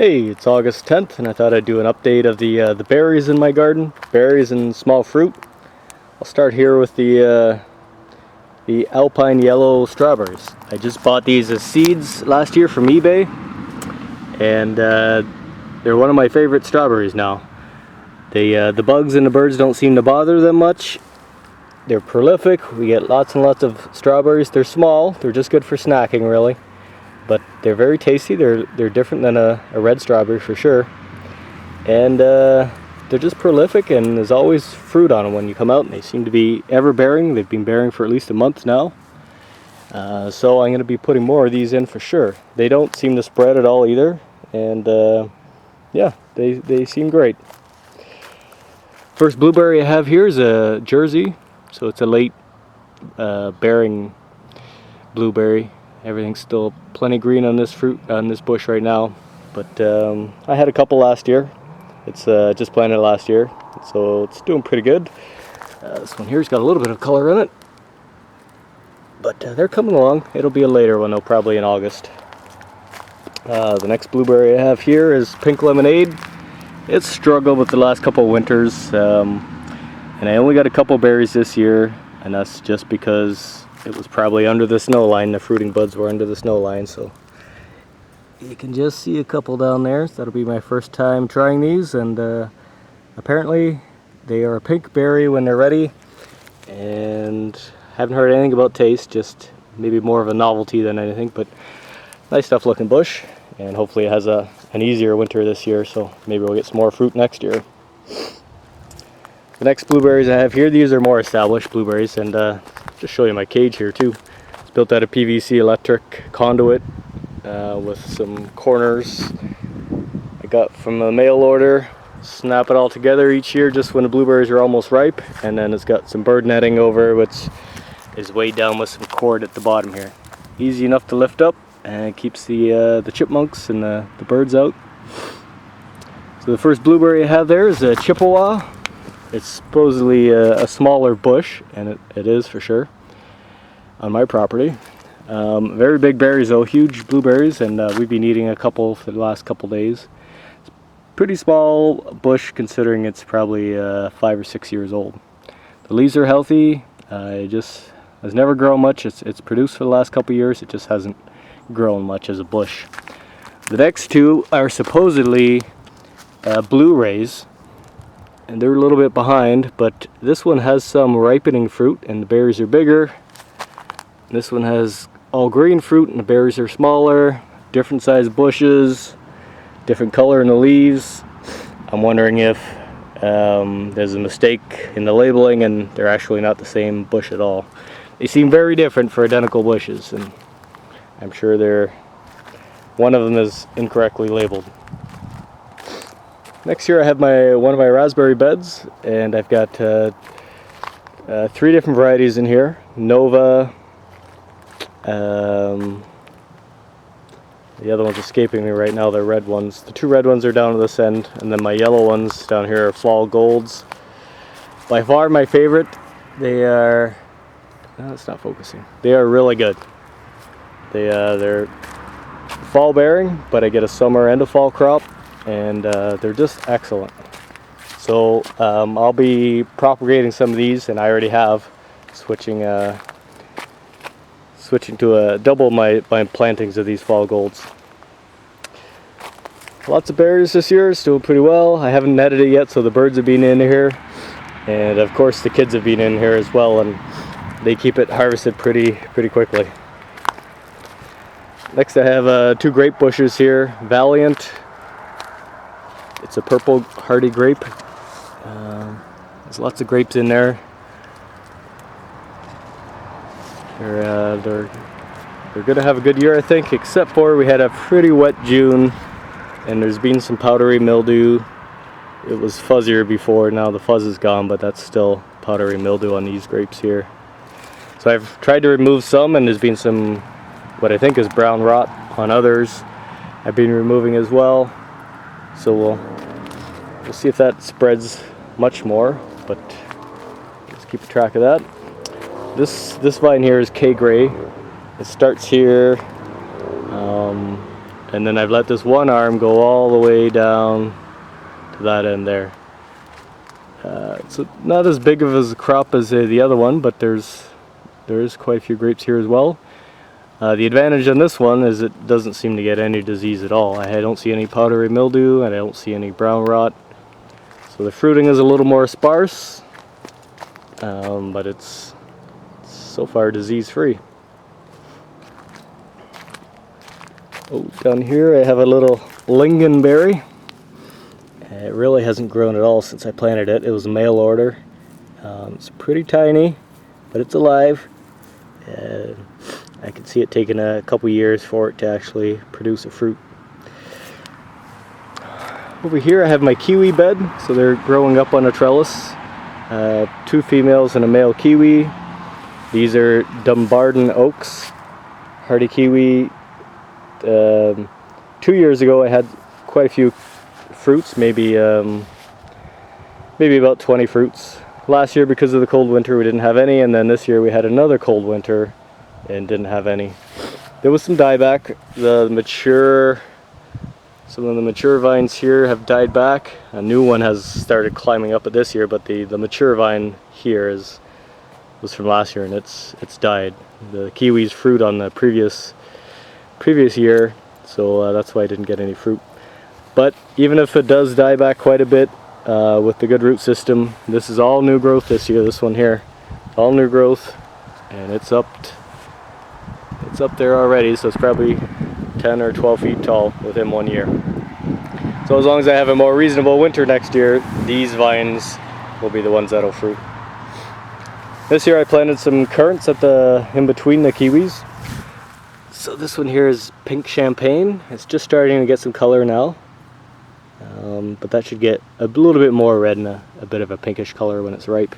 Hey, it's August 10th and I thought I'd do an update of the berries in my garden, berries and small fruit. I'll start here with the Alpine yellow strawberries. I just bought these as seeds last year from eBay, and they're one of my favorite strawberries now. The bugs and the birds don't seem to bother them much. They're prolific. We get lots and lots of strawberries. They're small, they're just good for snacking really. But they're very tasty. They're different than a red strawberry for sure. And they're just prolific, and there's always fruit on them when you come out, and they seem to be ever bearing. They've been bearing for at least a month now. So I'm going to be putting more of these in for sure. They don't seem to spread at all either, and yeah, they seem great. First blueberry I have here is a Jersey, so it's a late bearing blueberry. Everything's still plenty green on this bush right now, but I had a couple last year. It's just planted last year, so it's doing pretty good. This one here's got a little bit of color in it, but they're coming along. It'll be a later one though, probably in August. The next blueberry I have here is pink lemonade. It's struggled with the last couple of winters, and I only got a couple berries this year, and that's just because it was probably under the snow line. The fruiting buds were under the snow line, so you can just see a couple down there. So that'll be my first time trying these, and apparently they are a pink berry when they're ready, and haven't heard anything about taste, just maybe more of a novelty than anything, but nice stuff looking bush, and hopefully it has an easier winter this year, so maybe we'll get some more fruit next year. The next blueberries I have here, these are more established blueberries, and just show you my cage here too. It's built out of PVC electric conduit with some corners I got from a mail order. Snap it all together each year just when the blueberries are almost ripe, and then it's got some bird netting over, which is weighed down with some cord at the bottom here. Easy enough to lift up, and it keeps the chipmunks and the birds out. So the first blueberry I have there is a Chippewa. It's supposedly a smaller bush, and it is for sure on my property. Very big berries though, huge blueberries, and we've been eating a couple for the last couple days. It's a pretty small bush considering it's probably 5 or 6 years old. The leaves are healthy. It just has never grown much. It's produced for the last couple years. It just hasn't grown much as a bush. The next two are supposedly Blueberries, and they're a little bit behind, but this one has some ripening fruit and the berries are bigger. This one has all green fruit and the berries are smaller, different sized bushes, different color in the leaves. I'm wondering if there's a mistake in the labeling and they're actually not the same bush at all. They seem very different for identical bushes, and I'm sure one of them is incorrectly labeled. Next here I have one of my raspberry beds, and I've got 3 different varieties in here. Nova, the other one's escaping me right now, they're red ones. The 2 red ones are down to this end, and then my yellow ones down here are fall golds. By far my favorite. They are, no, it's not focusing. They are really good. They're fall bearing, but I get a summer and a fall crop, and they're just excellent. So I'll be propagating some of these, and I already have, switching to double my plantings of these fall golds. Lots of berries this year, it's doing pretty well. I haven't netted it yet, so the birds have been in here, and of course the kids have been in here as well, and they keep it harvested pretty quickly. Next I have 2 grape bushes here. Valiant, it's a purple hardy grape. There's lots of grapes in there. They're going to have a good year, I think, except for we had a pretty wet June, and there's been some powdery mildew. It was fuzzier before, now the fuzz is gone, but that's still powdery mildew on these grapes here. So I've tried to remove some, and there's been some, what I think is brown rot on others. I've been removing as well, so we'll see if that spreads much more, but let's keep track of that. This vine here is K Gray. It starts here and then I've let this one arm go all the way down to that end there. It's not as big of a crop as the other one, but there is quite a few grapes here as well. The advantage on this one is it doesn't seem to get any disease at all. I don't see any powdery mildew and I don't see any brown rot. So the fruiting is a little more sparse, but it's so far disease free. Oh, down here I have a little lingonberry. It really hasn't grown at all since I planted it. It was a mail order. It's pretty tiny, but it's alive. I can see it taking a couple years for it to actually produce a fruit. Over here I have my kiwi bed, so they're growing up on a trellis. 2 females and a male kiwi. These are Dumbarton oaks, hardy kiwi. 2 years ago I had quite a few fruits, maybe about 20 fruits. Last year, because of the cold winter, we didn't have any, and then this year we had another cold winter and didn't have any. There was some dieback. Some of the mature vines here have died back. A new one has started climbing up it this year, but the mature vine here was from last year and it's died. The kiwi's fruit on the previous year, so that's why I didn't get any fruit. But even if it does die back quite a bit, with the good root system, this is all new growth this year. This one here, all new growth, and it's up there already, so it's probably 10 or 12 feet tall within 1 year. So as long as I have a more reasonable winter next year, these vines will be the ones that'll fruit. This year I planted some currants in between the kiwis. So this one here is pink champagne. It's just starting to get some color now. But that should get a little bit more red and a bit of a pinkish color when it's ripe.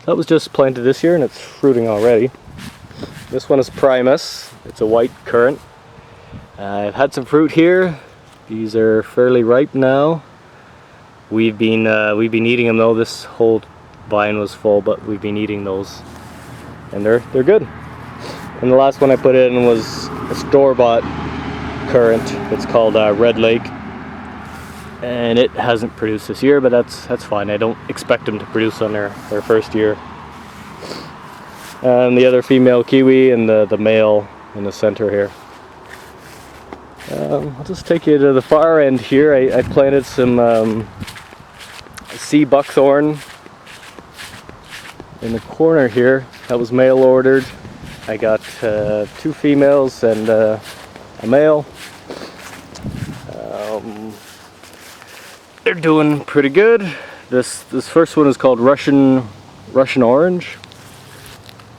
That was just planted this year and it's fruiting already. This one is Primus. It's a white currant. I've had some fruit here. These are fairly ripe now. We've been eating them though. This whole vine was full, but we've been eating those, and they're good. And the last one I put in was a store-bought currant. It's called Red Lake. And it hasn't produced this year, but that's fine. I don't expect them to produce on their first year. And the other female kiwi and the male in the center here. I'll just take you to the far end here. I planted some sea buckthorn in the corner here. That was mail ordered. I got 2 females and a male. They're doing pretty good. This first one is called Russian Orange.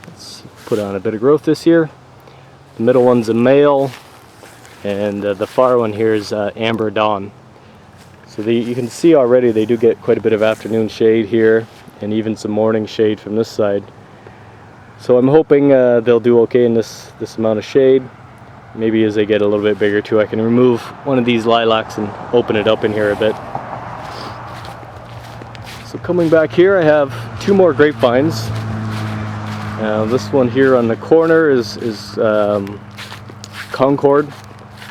It's put on a bit of growth this year. The middle one's a male, and the far one here is Amber Dawn. So you can see already they do get quite a bit of afternoon shade here, and even some morning shade from this side. So I'm hoping they'll do okay in this amount of shade. Maybe as they get a little bit bigger too, I can remove one of these lilacs and open it up in here a bit. So coming back here, I have 2 more grapevines. This one here on the corner is Concord.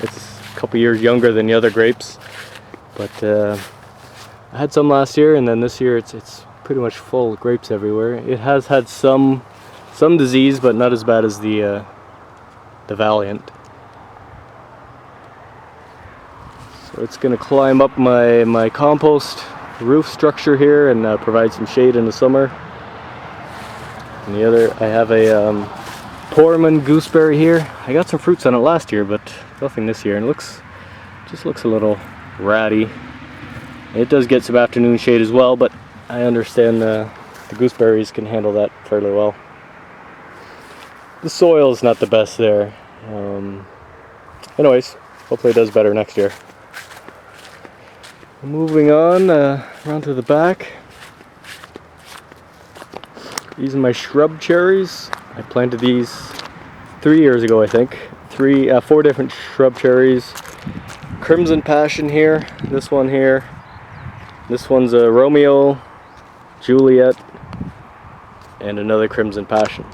It's a couple years younger than the other grapes, but I had some last year, and then this year it's pretty much full of grapes everywhere. It has had some disease, but not as bad as the Valiant. So it's going to climb up my compost roof structure here and provide some shade in the summer. And the other, I have a Pullman gooseberry here. I got some fruits on it last year, but nothing this year, and it just looks a little ratty. It does get some afternoon shade as well, but I understand the gooseberries can handle that fairly well. The soil is not the best there. Anyways, hopefully it does better next year. Moving on around to the back. These are my shrub cherries. I planted these 3 years ago, I think. 4 different shrub cherries. Crimson Passion here. This one here. This one's a Romeo, Juliet, and another Crimson Passion.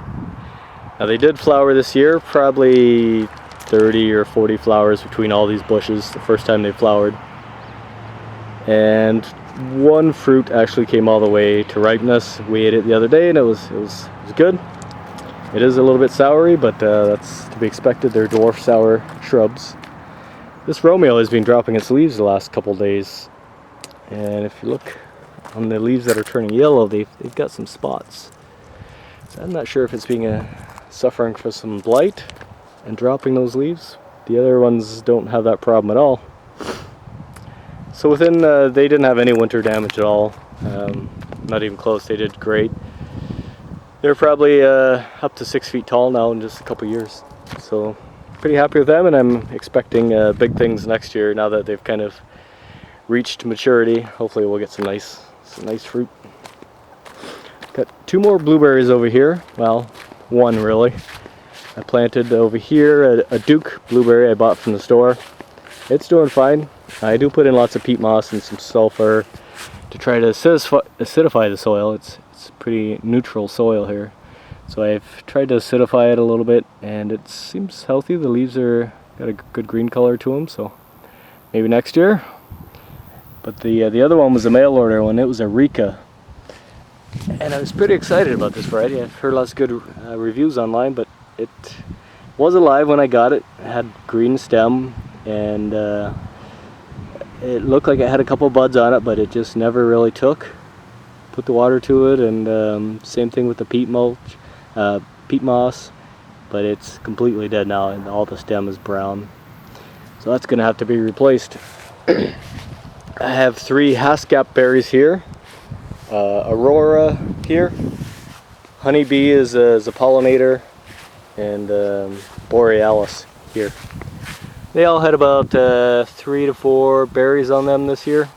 Now they did flower this year, probably 30 or 40 flowers between all these bushes the first time they flowered. And one fruit actually came all the way to ripeness. We ate it the other day and it was good. It is a little bit soury, but that's to be expected. They're dwarf sour shrubs. This Romeo has been dropping its leaves the last couple days, and if you look on the leaves that are turning yellow, they've got some spots. So I'm not sure if it's being suffering for some blight and dropping those leaves. The other ones don't have that problem at all. So within, they didn't have any winter damage at all. Not even close. They did great. They're probably up to 6 feet tall now in just a couple years. So pretty happy with them, and I'm expecting big things next year now that they've kind of reached maturity. Hopefully we'll get some nice fruit. Got 2 more blueberries over here. Well, 1 really. I planted over here a Duke blueberry I bought from the store. It's doing fine. I do put in lots of peat moss and some sulfur to try to acidify the soil. It's pretty neutral soil here. So I've tried to acidify it a little bit, and it seems healthy. The leaves are got a good green color to them, so maybe next year. But the other one was a mail order one. It was a Rika, and I was pretty excited about this variety. I've heard lots of good reviews online, but it was alive when I got it. It had green stem, and it looked like it had a couple buds on it, but it just never really took. Put the water to it, and same thing with the peat moss, but it's completely dead now, and all the stem is brown. So that's going to have to be replaced. I have 3 haskap berries here, Aurora here, honeybee is a pollinator, and borealis here. They all had about 3 to 4 berries on them this year.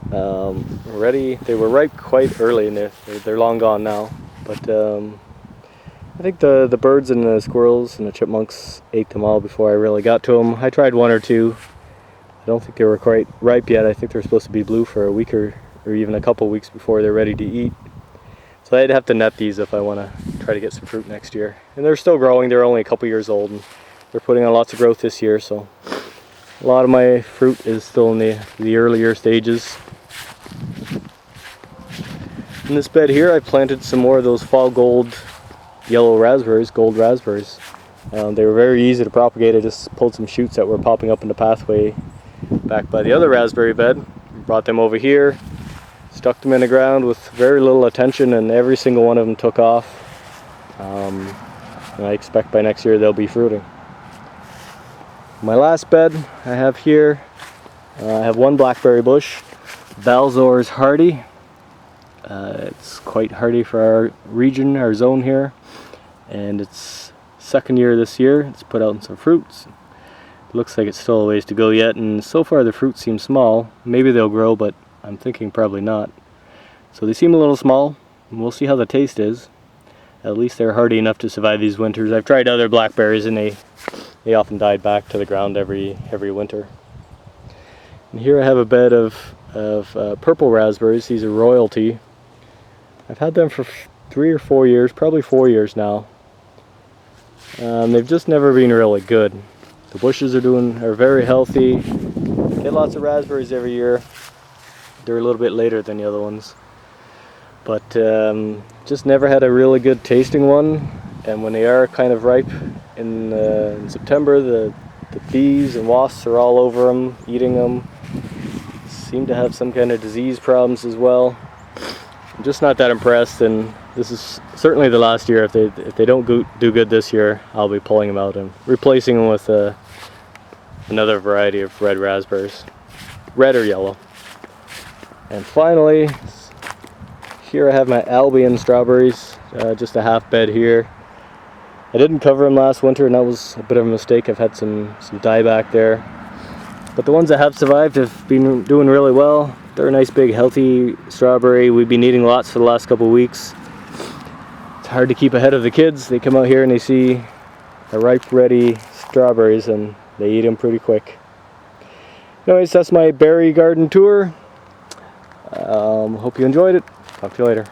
They were ripe quite early, and they're long gone now. But I think the birds and the squirrels and the chipmunks ate them all before I really got to them. I tried 1 or 2. I don't think they were quite ripe yet. I think they're supposed to be blue for a week or even a couple weeks before they're ready to eat. So I'd have to net these if I want to try to get some fruit next year. And they're still growing. They're only a couple years old, and they're putting on lots of growth this year. So a lot of my fruit is still in the earlier stages. In this bed here, I planted some more of those fall gold yellow raspberries, gold raspberries. They were very easy to propagate. I just pulled some shoots that were popping up in the pathway back by the other raspberry bed, brought them over here, stuck them in the ground with very little attention, and every single one of them took off. And I expect by next year they'll be fruiting. My last bed I have here, I have 1 blackberry bush, Balzor's hardy. It's quite hardy for our region, our zone here, and it's 2nd year this year. It's put out some fruits. It looks like it's still a ways to go yet, and so far the fruit seems small. Maybe they'll grow, but I'm thinking probably not. So they seem a little small, and we'll see how the taste is. At least they're hardy enough to survive these winters. I've tried other blackberries, and they often died back to the ground every winter. And here I have a bed of purple raspberries. These are royalty. I've had them for 3 or 4 years, probably 4 years now. They've just never been really good. The bushes are very healthy. Get lots of raspberries every year. They're a little bit later than the other ones, but just never had a really good tasting one. And when they are kind of ripe in September, the bees and wasps are all over them, eating them. Seem to have some kind of disease problems as well. I'm just not that impressed, and this is certainly the last year. If they don't do good this year, I'll be pulling them out and replacing them with another variety of red raspberries, red or yellow. And finally, here I have my Alpine strawberries, just a half bed here. I didn't cover them last winter, and that was a bit of a mistake. I've had some dieback there. But the ones that have survived have been doing really well. They're a nice big healthy strawberry. We've been eating lots for the last couple of weeks. It's hard to keep ahead of the kids. They come out here and they see the ripe ready strawberries and they eat them pretty quick. Anyways, that's my berry garden tour. Hope you enjoyed it. Talk to you later.